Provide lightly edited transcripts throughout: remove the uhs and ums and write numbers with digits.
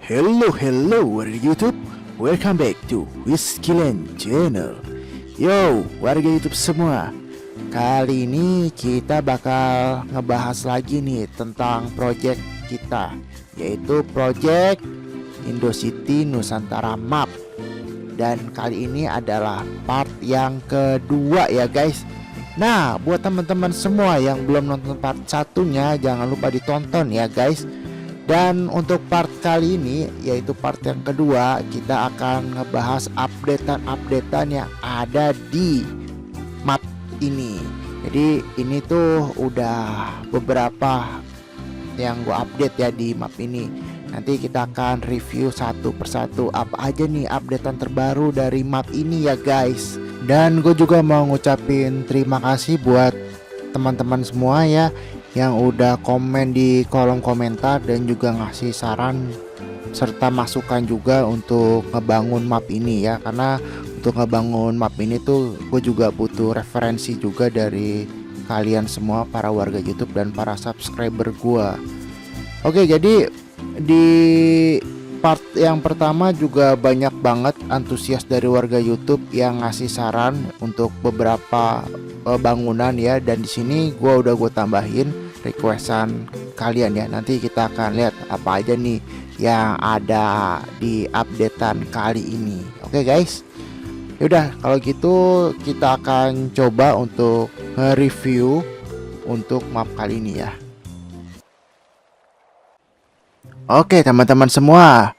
Hello warga YouTube, welcome back to Whiskeyland Channel. Yo warga YouTube semua, kali ini kita bakal ngebahas lagi nih tentang project kita, yaitu project Indocity Nusantara Map. Dan kali ini adalah part yang kedua ya guys. Nah buat teman-teman semua yang belum nonton part satunya, jangan lupa ditonton ya guys. Dan untuk part kali ini, yaitu part yang kedua, kita akan ngebahas updatean yang ada di map ini. Jadi ini tuh udah beberapa yang gue update ya di map ini. Nanti kita akan review satu persatu apa aja nih updatean terbaru dari map ini ya guys. Dan gue juga mau ngucapin terima kasih buat teman-teman semua ya yang udah komen di kolom komentar dan juga ngasih saran serta masukan juga untuk ngebangun map ini ya. Karena untuk ngebangun map ini tuh gue juga butuh referensi juga dari kalian semua para warga YouTube dan para subscriber gue. Oke, jadi di part yang pertama juga banyak banget antusias dari warga YouTube yang ngasih saran untuk beberapa bangunan ya, dan di sini gue tambahin requestan kalian ya. Nanti kita akan lihat apa aja nih yang ada di updatean kali ini. Oke guys, yaudah kalau gitu kita akan coba untuk review untuk map kali ini ya. Oke teman-teman semua,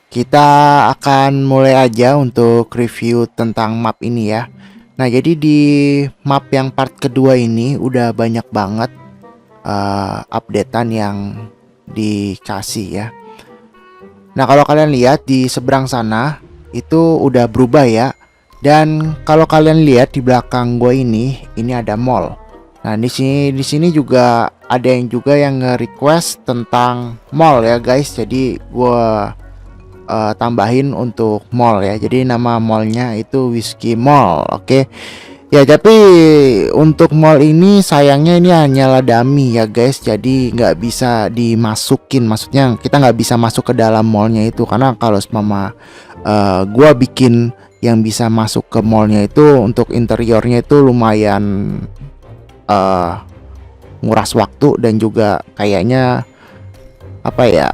kita akan mulai aja untuk review tentang map ini ya. Nah jadi di map yang part kedua ini udah banyak banget updatean yang dikasih ya. Nah kalau kalian lihat di seberang sana itu udah berubah ya. Dan kalau kalian lihat di belakang gue ini ada mall. Nah di sini juga ada yang nge-request tentang mall ya guys. Jadi gue tambahin untuk mall ya. Jadi nama mallnya itu Whiskey Mall. Oke. Ya tapi untuk mall ini sayangnya ini hanyalah dummy ya guys. Jadi nggak bisa dimasukin. Maksudnya kita nggak bisa masuk ke dalam mallnya itu. Karena kalau semama gua bikin yang bisa masuk ke mallnya itu, untuk interiornya itu lumayan nguras waktu dan juga kayaknya apa ya,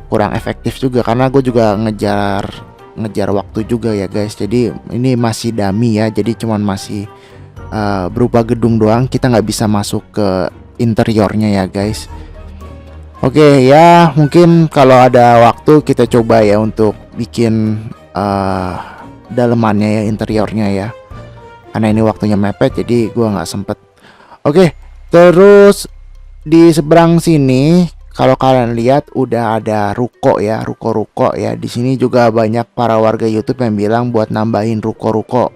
kurang efektif juga. Karena gue juga ngejar waktu juga ya guys. Jadi ini masih dummy ya. Jadi cuman masih berupa gedung doang. Kita nggak bisa masuk ke interiornya ya guys. Oke ya, mungkin kalau ada waktu kita coba ya untuk bikin dalemannya ya, interiornya ya. Karena ini waktunya mepet jadi gua nggak sempet. Oke, terus di seberang sini kalau kalian lihat udah ada ruko ya, ruko-ruko ya. Di sini juga banyak para warga YouTube yang bilang buat nambahin ruko-ruko.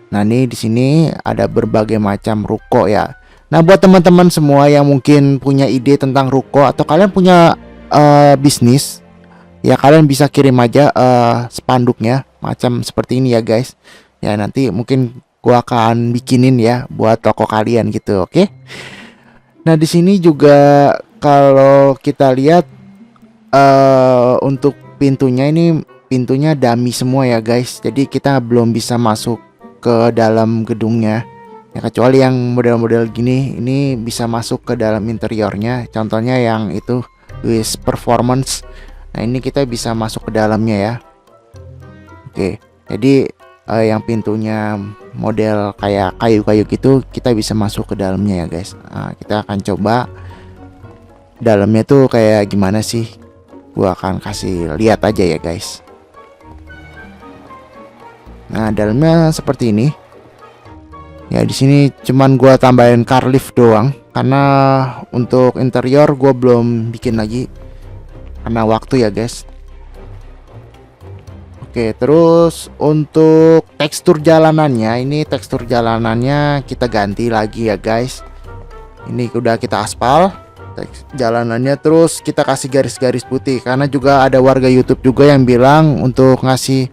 Nah, nih di sini ada berbagai macam ruko ya. Nah, buat teman-teman semua yang mungkin punya ide tentang ruko atau kalian punya bisnis ya, kalian bisa kirim aja spanduknya macam seperti ini ya, guys. Ya, nanti mungkin gua akan bikinin ya buat toko kalian gitu, oke? Nah, di sini juga kalau kita lihat untuk pintunya dummy semua ya guys. Jadi kita belum bisa masuk ke dalam gedungnya ya, kecuali yang model-model gini ini bisa masuk ke dalam interiornya. Contohnya yang itu Wish Performance. Nah ini kita bisa masuk ke dalamnya ya. Oke, jadi yang pintunya model kayak kayu-kayu gitu kita bisa masuk ke dalamnya ya guys. Nah, kita akan coba dalamnya tuh kayak gimana sih. Gua akan kasih lihat aja ya guys. Nah dalamnya seperti ini ya. Di sini cuman gua tambahin car lift doang karena untuk interior gua belum bikin lagi karena waktu ya guys. Oke, terus untuk tekstur jalanannya, ini tekstur jalanannya kita ganti lagi ya guys. Ini udah kita aspal jalanannya, terus kita kasih garis-garis putih karena juga ada warga YouTube juga yang bilang untuk ngasih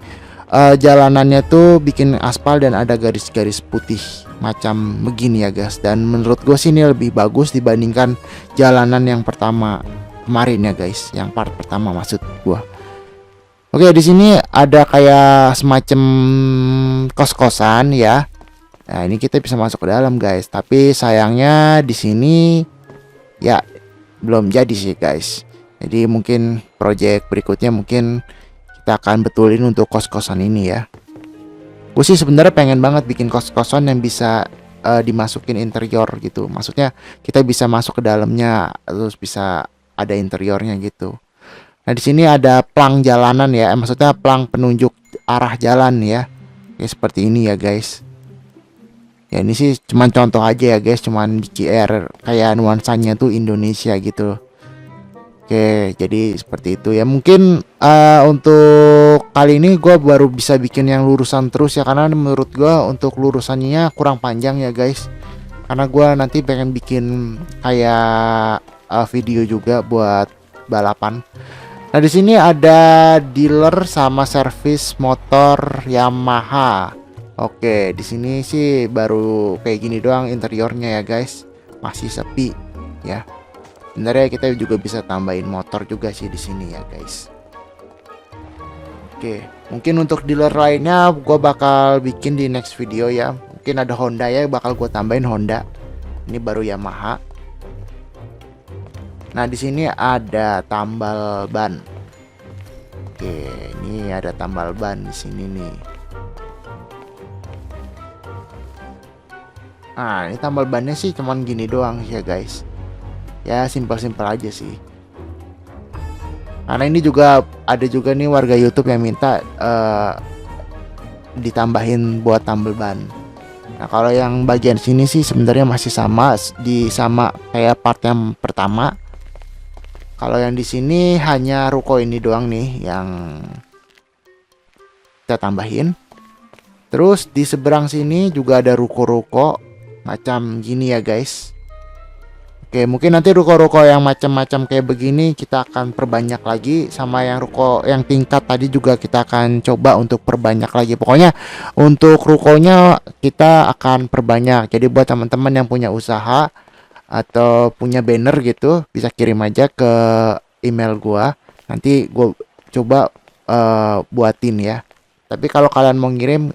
jalanannya tuh bikin aspal dan ada garis-garis putih macam begini ya guys. Dan menurut gue sih ini lebih bagus dibandingkan jalanan yang pertama kemarin ya guys, yang part pertama maksud gue. Oke, di sini ada kayak semacam kos-kosan ya. Nah, ini kita bisa masuk ke dalam, guys. Tapi sayangnya di sini ya belum jadi sih, guys. Jadi mungkin project berikutnya mungkin kita akan betulin untuk kos-kosan ini ya. Gue sih sebenarnya pengen banget bikin kos-kosan yang bisa dimasukin interior gitu. Maksudnya kita bisa masuk ke dalamnya terus bisa ada interiornya gitu. Nah, di sini ada plang jalanan ya. Maksudnya plang penunjuk arah jalan ya. Kayak seperti ini ya, guys. Ya ini sih cuman contoh aja ya, guys. Cuman BCR kayak nuansanya tuh Indonesia gitu. Oke, jadi seperti itu ya. Mungkin untuk kali ini gue baru bisa bikin yang lurusan terus ya, karena menurut gue untuk lurusannya kurang panjang ya, guys. Karena gue nanti pengen bikin kayak video juga buat balapan. Nah, di sini ada dealer sama servis motor Yamaha. Oke, di sini sih baru kayak gini doang interiornya ya, guys. Masih sepi ya. Sebenarnya kita juga bisa tambahin motor juga sih di sini ya, guys. Oke, mungkin untuk dealer lainnya gue bakal bikin di next video ya. Mungkin ada Honda ya, bakal gue tambahin Honda. Ini baru Yamaha. Nah, di sini ada tambal ban. Oke, ini ada tambal ban di sini nih. Nah, ini tambal bannya sih cuman gini doang ya, guys. Ya simpel-simpel aja sih. Karena ini juga ada juga nih warga YouTube yang minta ditambahin buat tambal ban. Nah, kalau yang bagian sini sih sebenarnya masih sama kayak part yang pertama. Kalau yang di sini hanya ruko ini doang nih yang kita tambahin. Terus di seberang sini juga ada ruko-ruko macam gini ya, guys. Oke, mungkin nanti ruko-ruko yang macam-macam kayak begini kita akan perbanyak lagi, sama yang ruko yang tingkat tadi juga kita akan coba untuk perbanyak lagi. Pokoknya untuk rukonya kita akan perbanyak. Jadi buat teman-teman yang punya usaha atau punya banner gitu bisa kirim aja ke email gua. Nanti gua coba buatin ya. Tapi kalau kalian mau ngirim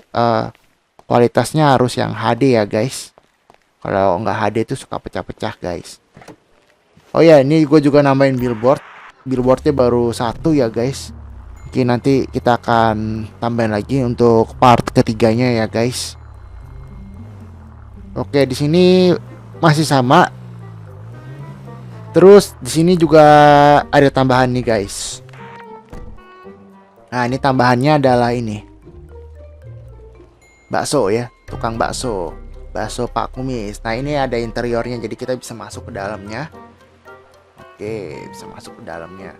kualitasnya harus yang HD ya, guys. Kalau nggak HD itu suka pecah-pecah, guys. Oh ya, ini gue juga nambahin billboard. Billboardnya baru satu ya, guys. Mungkin nanti kita akan tambahin lagi untuk part ketiganya ya, guys. Oke, di sini masih sama. Terus di sini juga ada tambahan nih, guys. Nah, ini tambahannya adalah ini. Bakso ya, tukang bakso. Bakso Pak Kumis. Nah, ini ada interiornya jadi kita bisa masuk ke dalamnya. Oke, bisa masuk ke dalamnya.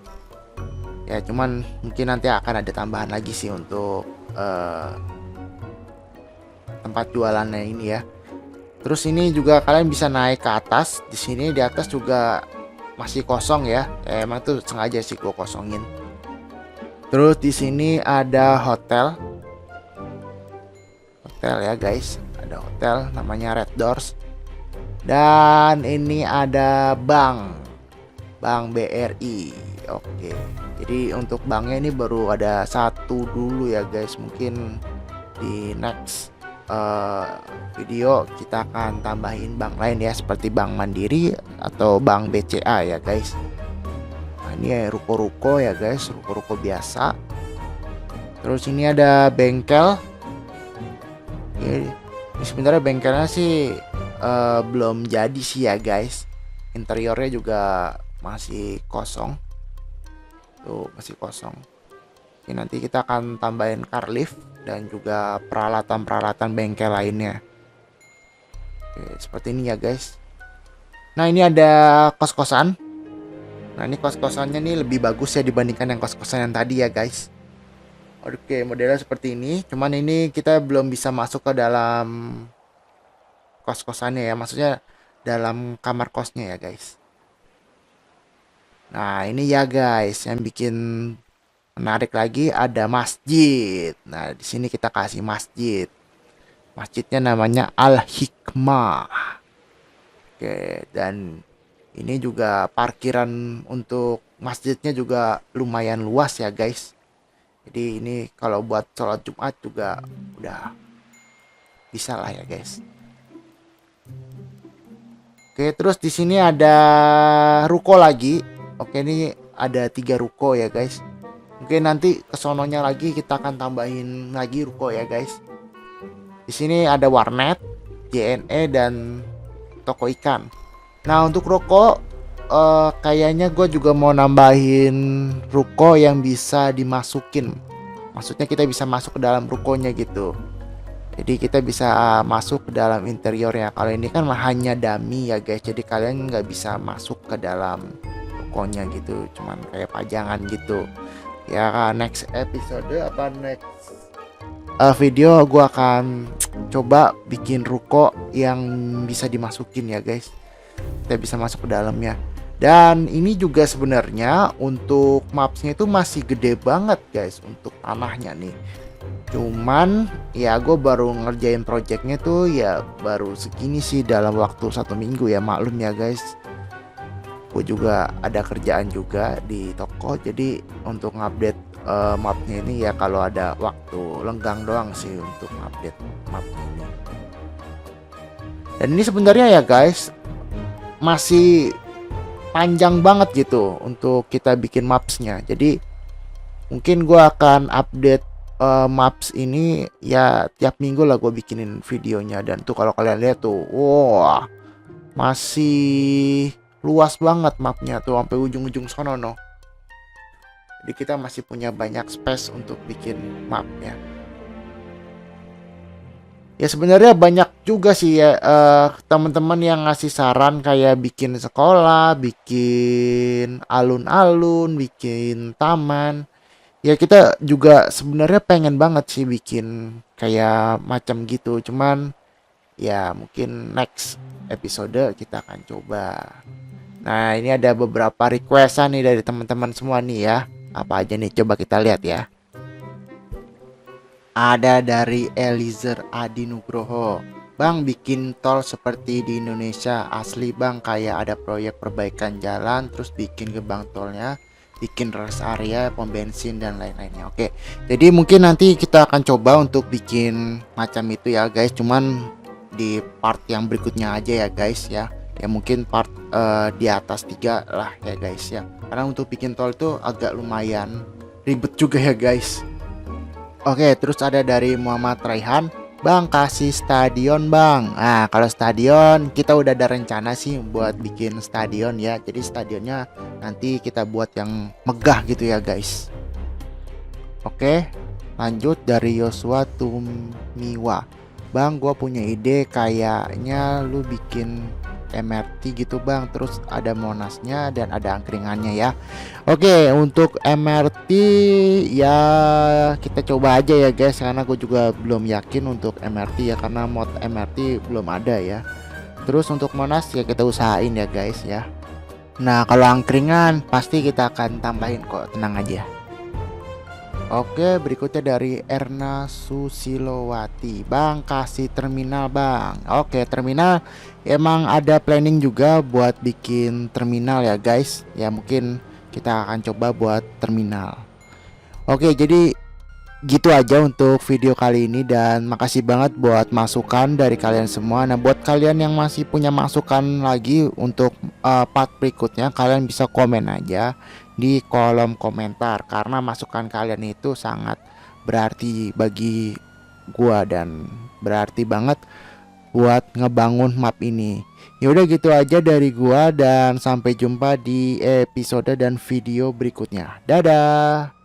Ya, cuman mungkin nanti akan ada tambahan lagi sih untuk tempat jualannya ini ya. Terus ini juga kalian bisa naik ke atas. Di sini di atas juga masih kosong ya. Emang tuh sengaja sih gue kosongin. Terus di sini ada hotel. Hotel ya, guys. Ada hotel namanya Red Doors. Dan ini ada bank BRI. Oke, jadi untuk banknya ini baru ada satu dulu ya, guys. Mungkin di next video kita akan tambahin bank lain ya, seperti Bank Mandiri atau Bank BCA ya, guys. Nah, ini ya ruko-ruko ya, guys, ruko-ruko biasa. Terus ini ada bengkel. Ini sebenarnya bengkelnya sih belum jadi sih ya, guys. Interiornya juga masih kosong. Tuh, masih kosong. Oke, nanti kita akan tambahin car lift dan juga peralatan-peralatan bengkel lainnya. Oke, seperti ini ya, guys. Nah, ini ada kos-kosan. Nah, ini kos-kosannya nih lebih bagus ya dibandingkan yang kos-kosan yang tadi ya, guys. Oke, modelnya seperti ini. Cuman ini kita belum bisa masuk ke dalam kos-kosannya ya. Maksudnya dalam kamar kosnya ya, guys. Nah, ini ya, guys, yang bikin menarik lagi ada masjid. Nah, di sini kita kasih masjid. Masjidnya namanya Al Hikmah. Oke, dan ini juga parkiran untuk masjidnya juga lumayan luas ya, guys. Jadi ini kalau buat sholat Jumat juga udah bisa lah ya guys. Oke, terus di sini ada ruko lagi. Oke, ini ada 3 ruko ya guys. Mungkin nanti kesononya lagi kita akan tambahin lagi ruko ya guys. Di sini ada warnet, JNE dan toko ikan. Nah, untuk ruko kayaknya gue juga mau nambahin ruko yang bisa dimasukin. Maksudnya kita bisa masuk ke dalam rukonya gitu. Jadi kita bisa masuk ke dalam interiornya. Kalau ini kan hanya dummy ya guys. Jadi kalian nggak bisa masuk ke dalam rukonya gitu. Cuman kayak pajangan gitu. Ya next episode apa next video gue akan coba bikin ruko yang bisa dimasukin ya guys. Kita bisa masuk ke dalamnya. Dan ini juga sebenarnya untuk mapsnya itu masih gede banget guys untuk tanahnya nih. Cuman ya gue baru ngerjain projectnya tuh ya baru segini sih dalam waktu 1 minggu ya, maklum ya guys. Gue juga ada kerjaan juga di toko, jadi untuk ngupdate mapnya ini ya kalau ada waktu lenggang doang sih untuk update mapnya ini. Dan ini sebenarnya ya guys masih panjang banget gitu untuk kita bikin mapsnya. Jadi mungkin gue akan update maps ini ya tiap minggu lah gue bikinin videonya. Dan tuh kalau kalian lihat tuh, wah masih luas banget mapnya tuh sampai ujung-ujung sono no. Jadi kita masih punya banyak space untuk bikin mapnya. Ya sebenarnya banyak juga sih ya teman-teman yang ngasih saran kayak bikin sekolah, bikin alun-alun, bikin taman. Ya kita juga sebenarnya pengen banget sih bikin kayak macam gitu. Cuman ya mungkin next episode kita akan coba. Nah ini ada beberapa requestan nih dari teman-teman semua nih ya. Apa aja nih coba kita lihat ya. Ada dari Elizer Adi Nugroho. Bang bikin tol seperti di Indonesia asli bang, kayak ada proyek perbaikan jalan terus bikin gerbang tolnya, bikin rest area, pom bensin dan lain-lainnya. Oke, jadi mungkin nanti kita akan coba untuk bikin macam itu ya guys. Cuman di part yang berikutnya aja ya guys ya. Ya mungkin part di atas 3 lah ya guys ya. Karena untuk bikin tol itu agak lumayan ribet juga ya guys. Oke, terus ada dari Muhammad Raihan. Bang kasih stadion bang. Nah kalau stadion kita udah ada rencana sih buat bikin stadion ya. Jadi stadionnya nanti kita buat yang megah gitu ya guys. Oke, lanjut dari Yosua Tumiwa. Bang gue punya ide, kayaknya lu bikin MRT gitu bang, terus ada monasnya dan ada angkringannya ya. Oke, untuk MRT ya kita coba aja ya guys, karena gue juga belum yakin untuk MRT ya, karena mod MRT belum ada ya. Terus untuk monas ya kita usahain ya guys ya. Nah kalau angkringan pasti kita akan tambahin kok, tenang aja. Oke, berikutnya dari Erna Susilowati. Bang kasih terminal bang. Oke, terminal emang ada planning juga buat bikin terminal ya guys. Ya mungkin kita akan coba buat terminal. Oke, jadi gitu aja untuk video kali ini. Dan makasih banget buat masukan dari kalian semua. Nah buat kalian yang masih punya masukan lagi untuk part berikutnya, kalian bisa komen aja di kolom komentar, karena masukan kalian itu sangat berarti bagi gua dan berarti banget buat ngebangun map ini. Ya udah gitu aja dari gua, dan sampai jumpa di episode dan video berikutnya. Dadah.